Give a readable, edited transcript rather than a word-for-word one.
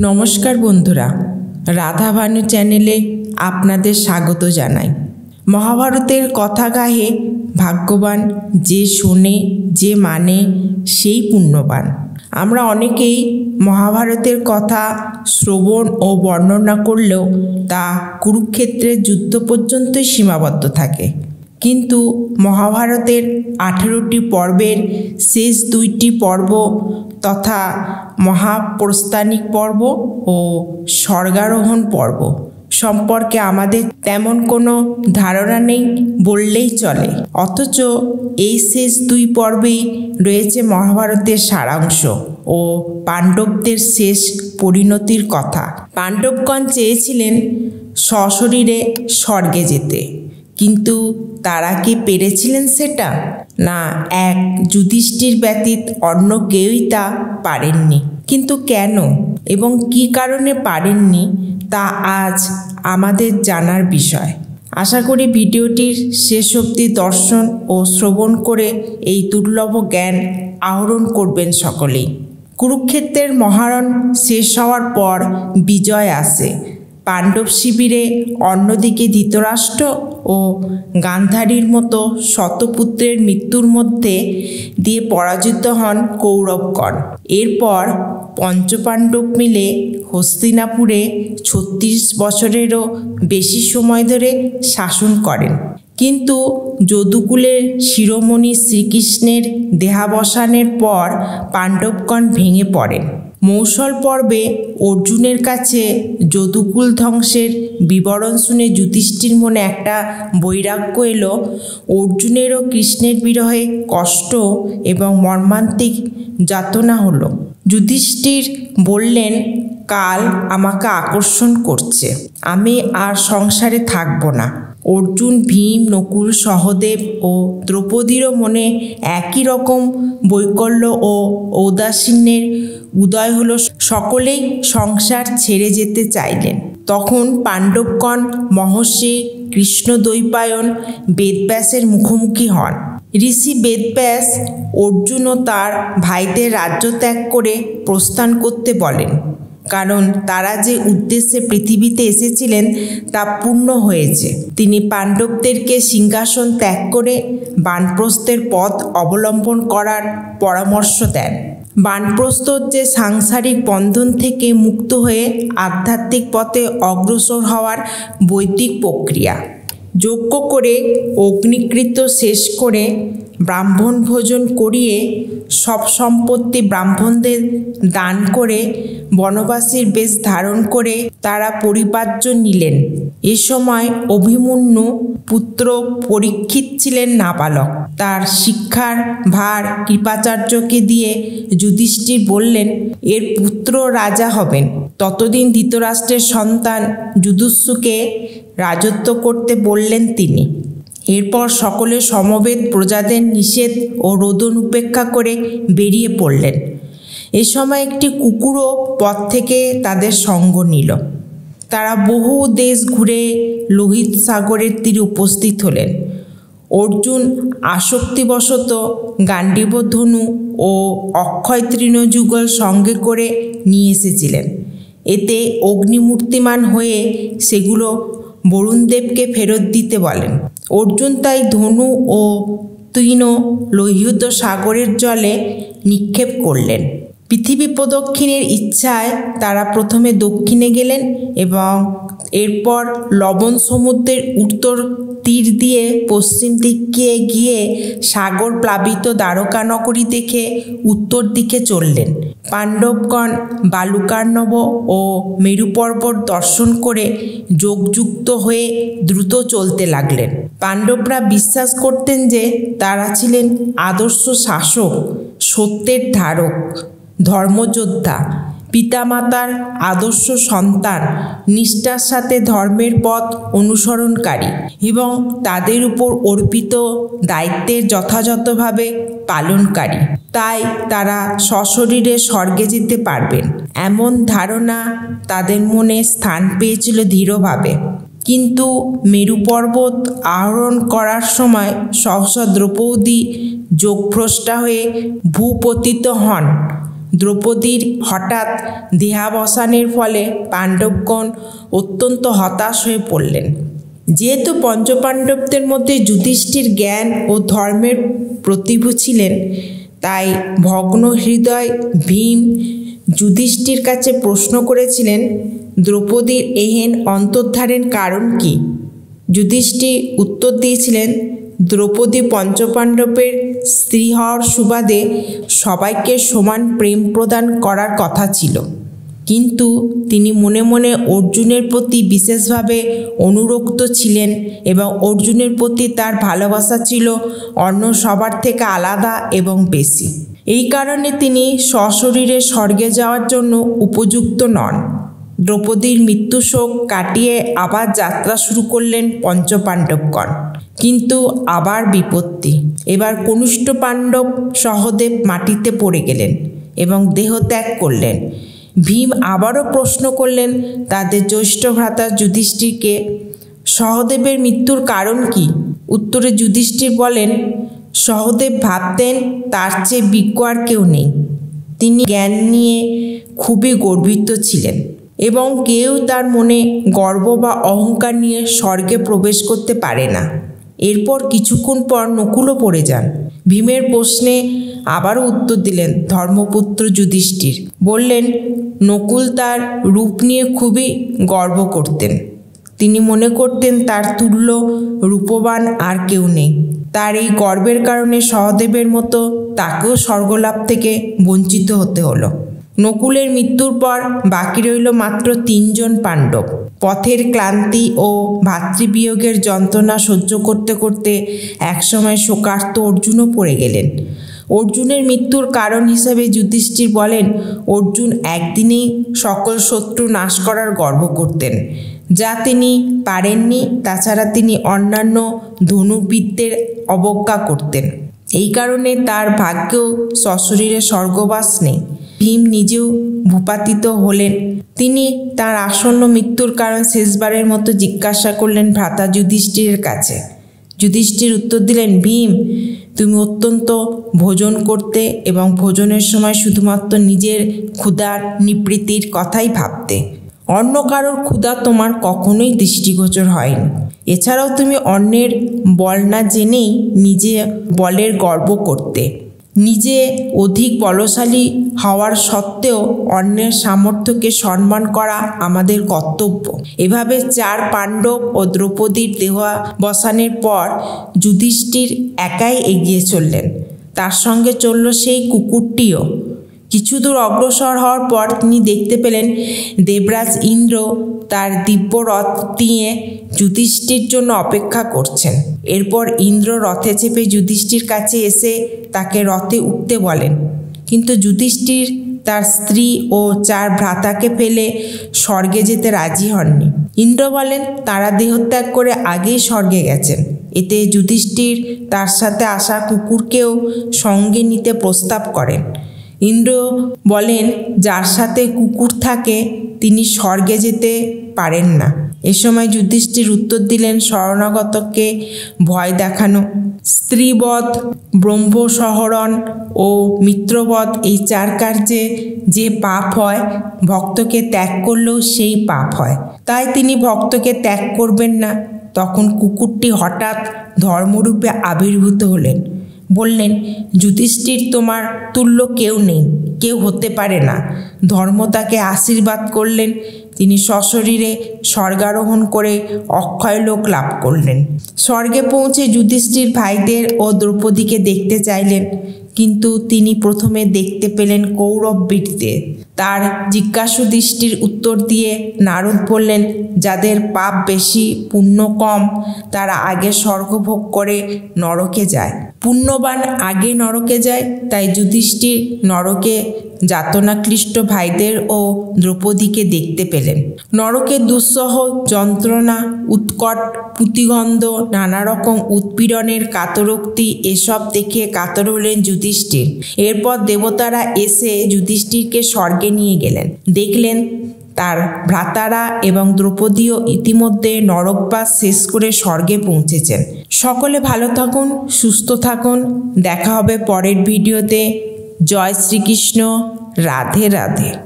নমস্কার বন্ধুরা, রাধা ভানু চ্যানেলে আপনাদের স্বাগত জানাই। মহাভারতের কথা গাহে ভাগ্যবান, যে শোনে, যে মানে সেই পুণ্যবান। আমরা অনেকেই মহাভারতের কথা শ্রবণ ও বর্ণনা করলেও তা কুরুক্ষেত্রের যুদ্ধ পর্যন্তই সীমাবদ্ধ থাকে। কিন্তু মহাভারতের 18টি পর্বের শেষ 2টি পর্ব তথা মহাপ্রস্থানিক পর্ব ও স্বর্গারোহণ পর্ব সম্পর্কে আমাদের তেমন কোনো ধারণা নেই বললেই চলে। অথচ এই শেষ 2 পর্বেই রয়েছে মহাভারতের সারাংশ ও পাণ্ডবদের শেষ পরিণতির কথা। পাণ্ডবগণ চেয়েছিলেন সশরীরে স্বর্গে যেতে, কিন্তু তারা কি পেরেছিলেন সেটা? না, এক যুধিষ্ঠির ব্যতীত অন্য কেউই তা পারেননি। কিন্তু কেন এবং কী কারণে পারেননি তা আজ আমাদের জানার বিষয়। আশা করি ভিডিওটির শেষ অবধি দর্শন ও শ্রবণ করে এই দুর্লভ জ্ঞান আহরণ করবেন সকলেই। কুরুক্ষেত্রের মহারণ শেষ হওয়ার পর বিজয় আসে। পাণ্ডব শিবিরে অন্যদিকে ধৃতরাষ্ট্র ও গান্ধারীর মতো শতপুত্রের মৃত্যুর মধ্যে দিয়ে পরাজিত হন কৌরবগণ। এরপর পঞ্চপাণ্ডব মিলে হস্তিনাপুরে 36 বছরেরও বেশি সময় ধরে শাসন করেন। কিন্তু যদুকুলের শিরোমণি শ্রীকৃষ্ণের দেহাবসানের পর পাণ্ডবগণ ভেঙে পড়েন। মৌসল পর্বে অর্জুনের কাছে যদুকুল ধ্বংসের বিবরণ শুনে যুধিষ্ঠির মনে একটা বৈরাগ্য এলো। অর্জুনেরও কৃষ্ণের বিরহে কষ্ট এবং মর্মান্তিক যাতনা হলো। যুধিষ্ঠির বললেন, কাল আমাকে আকর্ষণ করছে, আমি আর সংসারে থাকব না। অর্জুন, ভীম, নকুল, সহদেব ও দ্রৌপদীরও মনে একই রকম বৈকল্য ও ঔদাসীন্যের উদয় হলো। সকলেই সংসার ছেড়ে যেতে চাইলেন। তখন পাণ্ডবগণ মহর্ষি কৃষ্ণদ্বৈপায়ন বেদব্যাসের মুখোমুখি হন। ঋষি বেদব্যাস অর্জুন ও তার ভাইদের রাজ্য ত্যাগ করে প্রস্থান করতে বলেন, কারণ তারা যে উদ্দেশ্যে পৃথিবীতে এসেছিলেন তা পূর্ণ হয়েছে। তিনি পাণ্ডবদেরকে সিংহাসন ত্যাগ করে বানপ্রস্থের পথ অবলম্বন করার পরামর্শ দেন। বানপ্রস্থ যে সাংসারিক বন্ধন থেকে মুক্ত হয়ে আধ্যাত্মিক পথে অগ্রসর হওয়ার বৈদিক প্রক্রিয়া। যজ্ঞ করে অগ্নিকৃত্য শেষ করে ব্রাহ্মণ ভোজন করিয়ে সব সম্পত্তি ব্রাহ্মণদের দান করে বনবাসীর বেশ ধারণ করে তারা পরিপার্য নিলেন। এ সময় অভিমন্যু পুত্র পরীক্ষিত ছিলেন নাবালক। তার শিক্ষার ভার কৃপাচার্যকে দিয়ে যুধিষ্ঠির বললেন, এর পুত্র রাজা হবেন। ততদিন ধৃতরাষ্ট্রের সন্তান যুধিষ্ঠিরকে রাজত্ব করতে বললেন তিনি। এরপর সকলে সমবেত প্রজাদের নিষেধ ও রোদন উপেক্ষা করে বেরিয়ে পড়লেন। এ সময় একটি কুকুরও পথ থেকে তাদের সঙ্গ নিল। তারা বহু দেশ ঘুরে লোহিত সাগরের তীরে উপস্থিত হলেন। অর্জুন আসক্তিবশত গাণ্ডীব ধনু ও অক্ষয় তৃণযুগল সঙ্গে করে নিয়ে এসেছিলেন। এতে অগ্নিমূর্তিমান হয়ে সেগুলো বরুণদেবকে ফেরত দিতে বলেন। অর্জুন তাই ধনু ও তৃণ লোহিত সাগরের জলে নিক্ষেপ করলেন। পৃথিবী প্রদক্ষিণের ইচ্ছায় তারা প্রথমে দক্ষিণে গেলেন এবং এরপর লবণ সমুদ্রের উত্তর তীর দিয়ে পশ্চিম দিকে গিয়ে সাগর প্লাবিত দ্বারকা নগরী দেখে উত্তর দিকে চললেন। পাণ্ডবগণ বালুকার্ণব ও মেরু পর্বত দর্শন করে যোগযুক্ত হয়ে দ্রুত চলতে লাগলেন। পাণ্ডবরা বিশ্বাস করতেন যে তারা ছিলেন আদর্শ শাসক, সত্যের ধারক, ধর্মযোদ্ধা, পিতামাতার আদর্শ সন্তান, নিষ্ঠার সাথে ধর্মের পথ অনুসরণকারী এবং তাদের উপর অর্পিত দায়িত্বের যথাযথভাবে পালনকারী। তাই তারা সশরীরে স্বর্গে যেতে পারবেন এমন ধারণা তাদের মনে স্থান পেয়েছিল দৃঢ়ভাবে। কিন্তু মেরু পর্বত আরোহণ করার সময় সহসা দ্রৌপদী যোগভ্রষ্টা হয়ে ভূপতিত হন। দ্রৌপদীর হঠাৎ দেহাবসানের ফলে পাণ্ডবগণ অত্যন্ত হতাশ হয়ে পড়লেন। যেহেতু পঞ্চপাণ্ডবদের মধ্যে যুধিষ্ঠির জ্ঞান ও ধর্মের প্রতিভু ছিলেন, তাই ভগ্ন হৃদয় ভীম যুধিষ্ঠির কাছে প্রশ্ন করেছিলেন, দ্রৌপদীর এহেন অন্তর্ধানের কারণ কি? যুধিষ্ঠির উত্তর দিয়েছিলেন, দ্রৌপদী পঞ্চপাণ্ডবের স্ত্রী হওয়ার সুবাদে সবাইকে সমান প্রেম প্রদান করার কথা ছিল, কিন্তু তিনি মনে মনে অর্জুনের প্রতি বিশেষভাবে অনুরক্ত ছিলেন এবং অর্জুনের প্রতি তার ভালোবাসা ছিল অন্য সবার থেকে আলাদা এবং বেশি। এই কারণে তিনি সশরীরে স্বর্গে যাওয়ার জন্য উপযুক্ত নন। দ্রৌপদীর মৃত্যু শোক কাটিয়ে আবার যাত্রা শুরু করলেন পঞ্চপাণ্ডবগণ। কিন্তু আবার বিপত্তি। এবার কনিষ্ঠ পাণ্ডব সহদেব মাটিতে পড়ে গেলেন এবং দেহত্যাগ করলেন। ভীম আবারও প্রশ্ন করলেন তাদের জ্যৈষ্ঠ ভ্রাতা যুধিষ্ঠিরকে, সহদেবের মৃত্যুর কারণ কি? উত্তরে যুধিষ্ঠির বলেন, সহদেব ভাবতেন তার চেয়ে বিজ্ঞ আর কেউ নেই। তিনি জ্ঞান নিয়ে খুবই গর্বিত ছিলেন এবং কেউ তার মনে গর্ব বা অহংকার নিয়ে স্বর্গে প্রবেশ করতে পারে না। এরপর কিছুক্ষণ পর নকুলও পড়ে যান। ভীমের প্রশ্নে আবারও উত্তর দিলেন ধর্মপুত্র যুধিষ্ঠির। বললেন, নকুল তার রূপ নিয়ে খুবই গর্ব করতেন। তিনি মনে করতেন তার তুল্য রূপবান আর কেউ নেই। তার এই গর্বের কারণে সহদেবের মতো তাকেও স্বর্গলাভ থেকে বঞ্চিত হতে হলো। নকুলের মৃত্যুর পর বাকি রইল মাত্র 3 জন পাণ্ডব। পথের ক্লান্তি ও ভাতৃবিয়োগের যন্ত্রণা সহ্য করতে করতে একসময় শোকার্ত অর্জুনও পড়ে গেলেন। অর্জুনের মৃত্যুর কারণ হিসেবে যুধিষ্ঠির বলেন, অর্জুন একদিনেই সকল শত্রু নাশ করার গর্ব করতেন, যা তিনি পারেননি। তাছাড়া তিনি অন্যান্য ধনুর্বিদদের অবজ্ঞা করতেন। এই কারণে তার ভাগ্যেও সশরীরে স্বর্গবাস নেই। ভীম নিজেও ভূপাতিত হলেন। তিনি তার আসন্ন মৃত্যুর কারণ শেষবারের মতো জিজ্ঞাসা করলেন ভ্রাতা যুধিষ্ঠিরের কাছে। যুধিষ্ঠির উত্তর দিলেন, ভীম, তুমি অত্যন্ত ভোজন করতে এবং ভোজনের সময় শুধুমাত্র নিজের ক্ষুধার নিবৃত্তির কথাই ভাবতে। অন্য কারোর ক্ষুধা তোমার কখনোই দৃষ্টিগোচর হয়নি। এছাড়াও তুমি অন্যের বল না জেনেই নিজে বলের গর্ব করতে। নিজে অধিক বলশালী হওয়ার সত্ত্বেও অন্যের সামর্থ্যকে সম্মান করা আমাদের কর্তব্য। এভাবে 4 পাণ্ডব ও দ্রৌপদীর দেহাবসানের পর যুধিষ্ঠির একাই এগিয়ে চললেন। তার সঙ্গে চলল সেই কুকুরটিও। কিছু দূর অগ্রসর হওয়ার পর তিনি দেখতে পেলেন দেবরাজ ইন্দ্র তার দিব্য রথ নিয়ে যুধিষ্ঠির জন্য অপেক্ষা করছেন। এরপর ইন্দ্র রথে চেপে যুধিষ্ঠির কাছে এসে তাকে রথে উঠতে বলেন, কিন্তু যুধিষ্ঠির তার স্ত্রী ও 4 ভ্রাতাকে ফেলে স্বর্গে যেতে রাজি হননি। ইন্দ্র বলেন তারা দেহত্যাগ করে আগেই স্বর্গে গেছেন। এতে যুধিষ্ঠির তার সাথে আসা কুকুরকেও সঙ্গে নিতে প্রস্তাব করেন। ইন্দ্র বলেন, যার সাথে কুকুর থাকে তিনি স্বর্গে যেতে পারেন না। এ সময় যুধিষ্ঠির উত্তর দিলেন, শরণাগতকে ভয় দেখানো, স্ত্রীবধ, ব্রহ্মসহরণ ও মিত্রবধ, এই 4 কার্যে যে পাপ হয় ভক্তকে ত্যাগ করলেও সেই পাপ হয়। তাই তিনি ভক্তকে ত্যাগ করবেন না। তখন কুকুরটি হঠাৎ ধর্মরূপে আবির্ভূত হলেন। বললেন, যুধিষ্ঠির, তোমার তুল্য কেউ নেই, কেউ হতে পারে না। ধর্ম তাকে আশীর্বাদ করলেন। তিনি সশরীরে স্বর্গারোহণ করে অক্ষয় লোক লাভ করলেন। স্বর্গে পৌঁছে যুধিষ্ঠির ভাইদের ও দ্রৌপদীকে দেখতে চাইলেন, কিন্তু তিনি প্রথমে দেখতে পেলেন কৌরব বীরদের। তার জিজ্ঞাসু দৃষ্টির উত্তর দিয়ে নারদ বললেন, যাদের পাপ বেশি পুণ্য কম তারা আগে স্বর্গভোগ করে নরকে যায়। পুণ্যবান আগে নরকে যায়। তাই যুধিষ্ঠির নরকে যাতনাক্লিষ্ট ভাইদের ও দ্রৌপদীকে দেখতে পেলেন। নরকে দুঃসহ যন্ত্রণা, উৎকট পুতিগন্ধ, নানা রকম উৎপীড়নের কাতরোক্তি, এসব দেখে কাতর হলেন যুধিষ্ঠির। এরপর দেবতারা এসে যুধিষ্ঠিরকে স্বর্গে নিয়ে গেলেন। দেখলেন তার ভ্রাতারা এবং দ্রৌপদীও ইতিমধ্যে নরকবাস শেষ করে স্বর্গে পৌঁছেছেন। সকলে ভালো থাকুন, সুস্থ থাকুন। দেখা হবে পরের ভিডিওতে। জয় শ্রীকৃষ্ণ, রাধে রাধে।